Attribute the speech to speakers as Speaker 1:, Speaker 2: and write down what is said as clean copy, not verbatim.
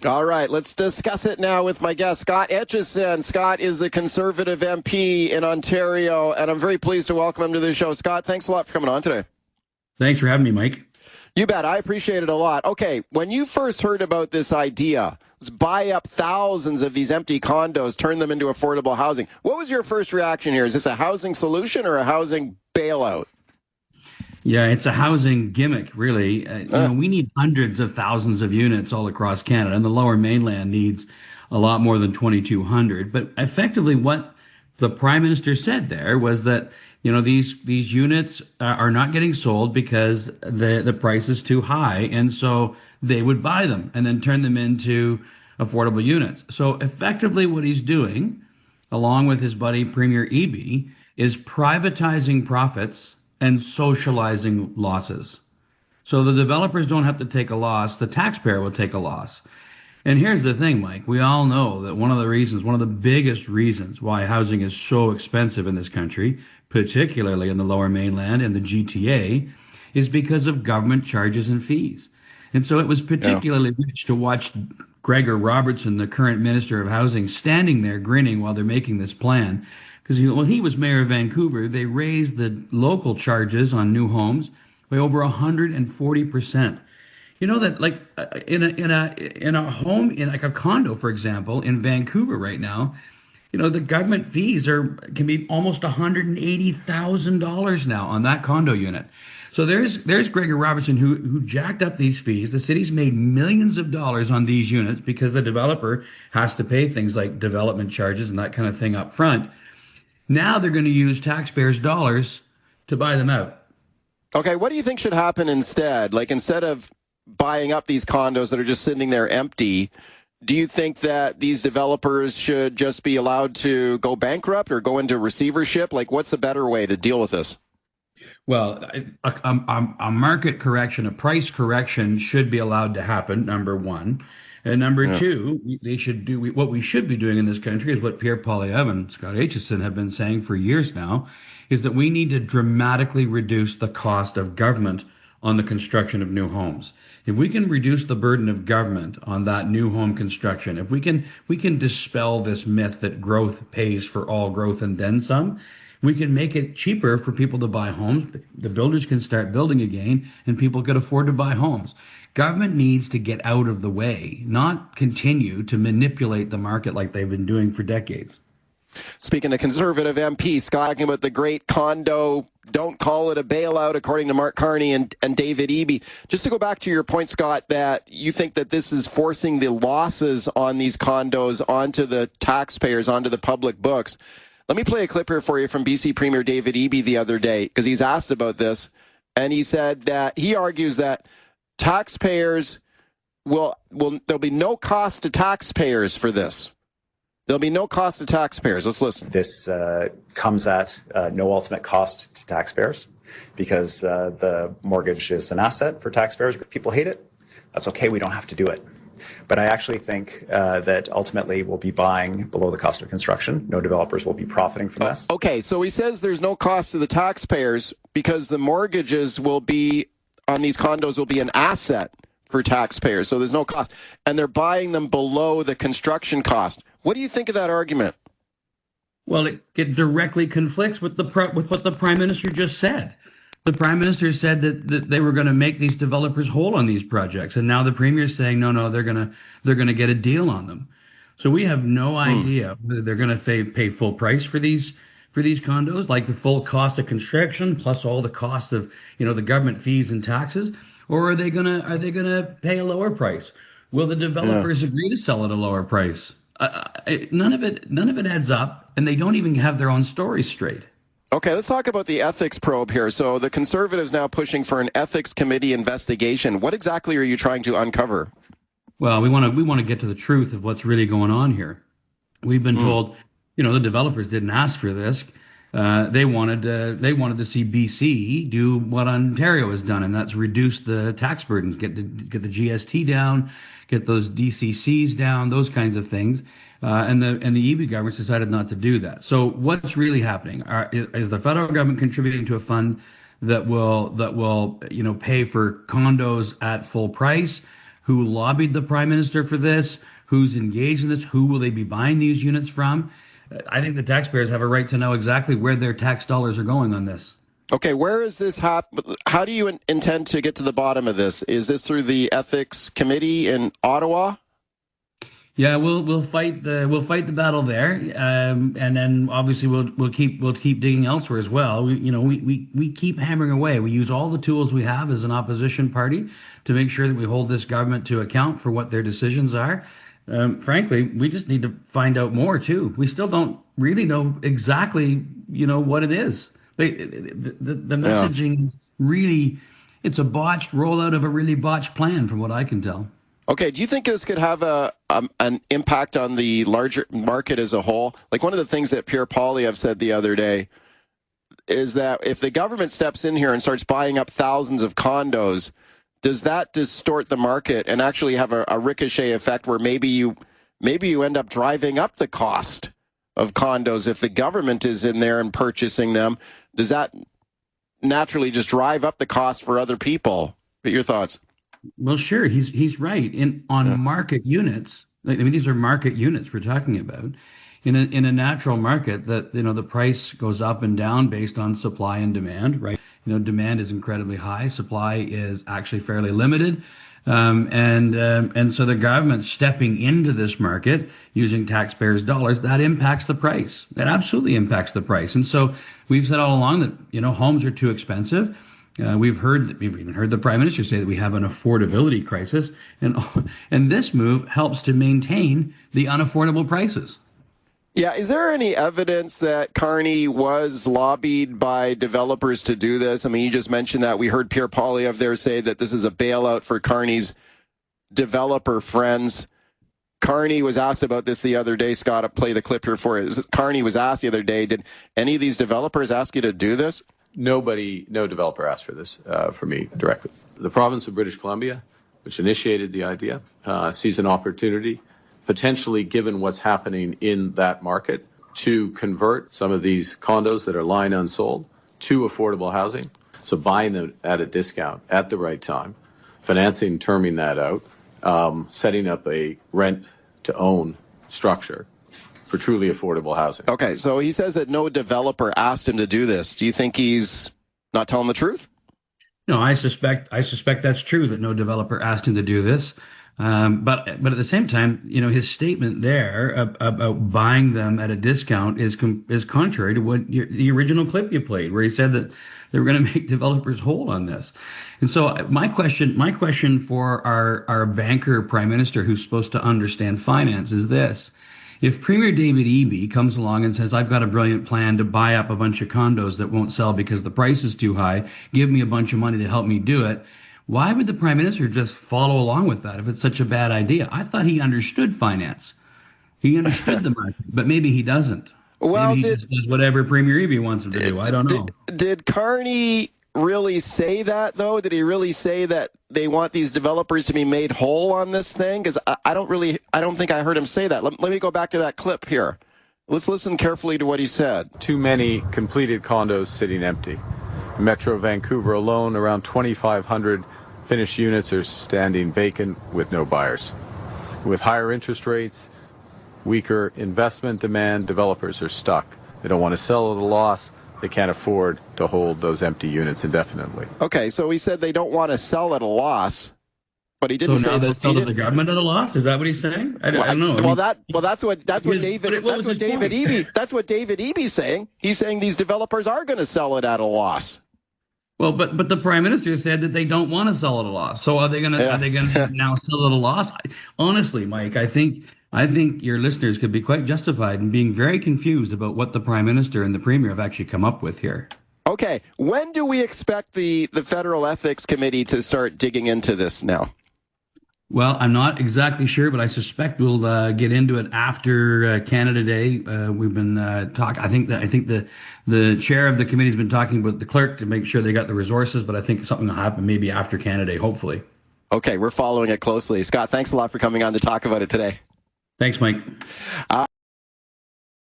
Speaker 1: All right, let's discuss it now with my guest, Scott Etchison. Scott is the Conservative MP in Ontario, and I'm very pleased to welcome him to the show. Scott, thanks a lot for coming on today.
Speaker 2: Thanks for having me, Mike.
Speaker 1: You bet. I appreciate it a lot. Okay, when you first heard about this idea, let's buy up thousands of these empty condos, turn them into affordable housing. What was your first reaction here? Is this a housing solution or a housing bailout?
Speaker 2: Yeah, it's a housing gimmick, really. We need hundreds of thousands of units all across Canada, and the Lower Mainland needs a lot more than 2,200. But effectively, what the Prime Minister said there was that these units are not getting sold because the price is too high, and so they would buy them and then turn them into affordable units. So effectively, what he's doing, along with his buddy Premier Eby, is privatizing profits and socializing losses. So the developers don't have to take a loss, the taxpayer will take a loss. And here's the thing, Mike, we all know that one of the biggest reasons why housing is so expensive in this country, particularly in the Lower Mainland and the GTA, is because of government charges and fees. And so it was particularly rich to watch Gregor Robertson, the current Minister of Housing, standing there grinning while they're making this plan. Because when he was mayor of Vancouver, they raised the local charges on new homes by over 140%. You know that, like in a home, in like a condo, for example, in Vancouver right now, the government fees can be almost $180,000 now on that condo unit. So there's Gregor Robertson who jacked up these fees. The city's made millions of dollars on these units because the developer has to pay things like development charges and that kind of thing up front. Now they're going to use taxpayers' dollars to buy them out.
Speaker 1: Okay, what do you think should happen instead? Like, instead of buying up these condos that are just sitting there empty, do you think that these developers should just be allowed to go bankrupt or go into receivership? Like, what's a better way to deal with this?
Speaker 2: Well, a market correction, a price correction should be allowed to happen, number one. And number two, what we should be doing in this country is what Pierre Poilievre and Scott Etchison have been saying for years now, is that we need to dramatically reduce the cost of government on the construction of new homes. If we can reduce the burden of government on that new home construction, if we can dispel this myth that growth pays for all growth and then some, we can make it cheaper for people to buy homes. The builders can start building again, and people can afford to buy homes. Government needs to get out of the way, not continue to manipulate the market like they've been doing for decades.
Speaker 1: Speaking of Conservative MP, Scott, talking about the great condo, don't call it a bailout, according to Mark Carney and David Eby. Just to go back to your point, Scott, that you think that this is forcing the losses on these condos onto the taxpayers, onto the public books. Let me play a clip here for you from BC Premier David Eby the other day, because he's asked about this, and he said that he argues that taxpayers there'll be no cost to taxpayers for this. There'll be no cost to taxpayers. Let's listen.
Speaker 3: This comes at no ultimate cost to taxpayers because the mortgage is an asset for taxpayers. People hate it. That's okay. We don't have to do it. But I actually think that ultimately we'll be buying below the cost of construction. No developers will be profiting from this.
Speaker 1: Okay, so he says there's no cost to the taxpayers because the mortgages will be on these condos will be an asset for taxpayers. So there's no cost. And they're buying them below the construction cost. What do you think of that argument?
Speaker 2: Well, it directly conflicts with what the Prime Minister just said. The Prime Minister said that they were going to make these developers whole on these projects, and now the Premier's saying no, they're going to get a deal on them. So we have no idea whether they're going to pay full price for these condos, like the full cost of construction plus all the cost of the government fees and taxes, or are they gonna pay a lower price? Will the developers agree to sell at a lower price? None of it adds up, and they don't even have their own story straight.
Speaker 1: Okay, let's talk about the ethics probe here. So the Conservatives now pushing for an ethics committee investigation. What exactly are you trying to uncover?
Speaker 2: Well, we want to get to the truth of what's really going on here. We've been told, the developers didn't ask for this. They wanted to see BC do what Ontario has done, and that's reduce the tax burdens, get the GST down, get those DCCs down, those kinds of things. And the Eby government decided not to do that. So what's really happening? Is the federal government contributing to a fund that will pay for condos at full price? who lobbied the Prime Minister for this, who's engaged in this, who will they be buying these units from. I think the taxpayers have a right to know exactly where their tax dollars are going on this.
Speaker 1: Okay, where is this how do you intend to get to the bottom of this? Is this through the ethics committee in Ottawa?
Speaker 2: Yeah, we'll fight the battle there, and then obviously we'll keep digging elsewhere as well. We keep hammering away. We use all the tools we have as an opposition party to make sure that we hold this government to account for what their decisions are. Frankly, we just need to find out more too. We still don't really know exactly what it is. The messaging really, it's a botched rollout of a really botched plan, from what I can tell.
Speaker 1: Okay, do you think this could have an impact on the larger market as a whole? Like, one of the things that Pierre Poilievre said the other day is that if the government steps in here and starts buying up thousands of condos, does that distort the market and actually have a ricochet effect where maybe you end up driving up the cost of condos if the government is in there and purchasing them? Does that naturally just drive up the cost for other people? But your thoughts?
Speaker 2: Well, sure, he's right. On market units, these are market units we're talking about. In a natural market, that the price goes up and down based on supply and demand, right? Demand is incredibly high, supply is actually fairly limited, and so the government stepping into this market using taxpayers' dollars, that impacts the price. That absolutely impacts the price. And so we've said all along that homes are too expensive. We've even heard the Prime Minister say that we have an affordability crisis, and this move helps to maintain the unaffordable prices.
Speaker 1: Yeah, is there any evidence that Carney was lobbied by developers to do this? I mean, you just mentioned that. We heard Pierre Poilievre there say that this is a bailout for Carney's developer friends. Carney was asked about this the other day. Scott, I'll play the clip here for you. Carney was asked the other day, did any of these developers ask you to do this?
Speaker 4: No developer asked for this for me directly. The province of British Columbia, which initiated the idea, sees an opportunity, potentially given what's happening in that market, to convert some of these condos that are lying unsold to affordable housing. So buying them at a discount at the right time, financing, terming that out, setting up a rent-to-own structure for truly affordable housing.
Speaker 1: Okay, so he says that no developer asked him to do this. Do you think he's not telling the truth?
Speaker 2: No, I suspect that's true, that no developer asked him to do this. But at the same time, his statement there about buying them at a discount is contrary to what the original clip you played, where he said that they were going to make developers whole on this. And so my question for our banker Prime Minister, who's supposed to understand finance, is this. If Premier David Eby comes along and says, I've got a brilliant plan to buy up a bunch of condos that won't sell because the price is too high, give me a bunch of money to help me do it, why would the Prime Minister just follow along with that if it's such a bad idea? I thought he understood finance. He understood the market, but maybe he doesn't.
Speaker 1: Well,
Speaker 2: maybe he just does whatever Premier Eby wants him to do. I don't know.
Speaker 1: Did Carney really say that, though? Did he really say that they want these developers to be made whole on this thing? Because I don't think I heard him say that. Let me go back to that clip here. Let's listen carefully to what he said.
Speaker 4: Too many completed condos sitting empty. In Metro Vancouver alone, around 2,500 finished units are standing vacant with no buyers. With higher interest rates, weaker investment demand, developers are stuck. They don't want to sell at a loss. They can't afford to hold those empty units indefinitely.
Speaker 1: Okay, so he said they don't want to sell at a loss, but he didn't say that.
Speaker 2: Sell to the government at a loss? Is that what he's saying? I don't know.
Speaker 1: That's what David Eby's saying. He's saying these developers are going to sell it at a loss.
Speaker 2: Well, but the Prime Minister said that they don't want to sell at a loss. So are they going to now sell at a loss? Honestly, Mike, I think your listeners could be quite justified in being very confused about what the Prime Minister and the Premier have actually come up with here.
Speaker 1: Okay, when do we expect the Federal Ethics Committee to start digging into this now?
Speaker 2: Well, I'm not exactly sure, but I suspect we'll get into it after Canada Day. We've been talking. I think the chair of the committee has been talking with the clerk to make sure they got the resources. But I think something will happen maybe after Canada Day, hopefully.
Speaker 1: Okay, we're following it closely. Scott, thanks a lot for coming on to talk about it today.
Speaker 2: Thanks, Mike.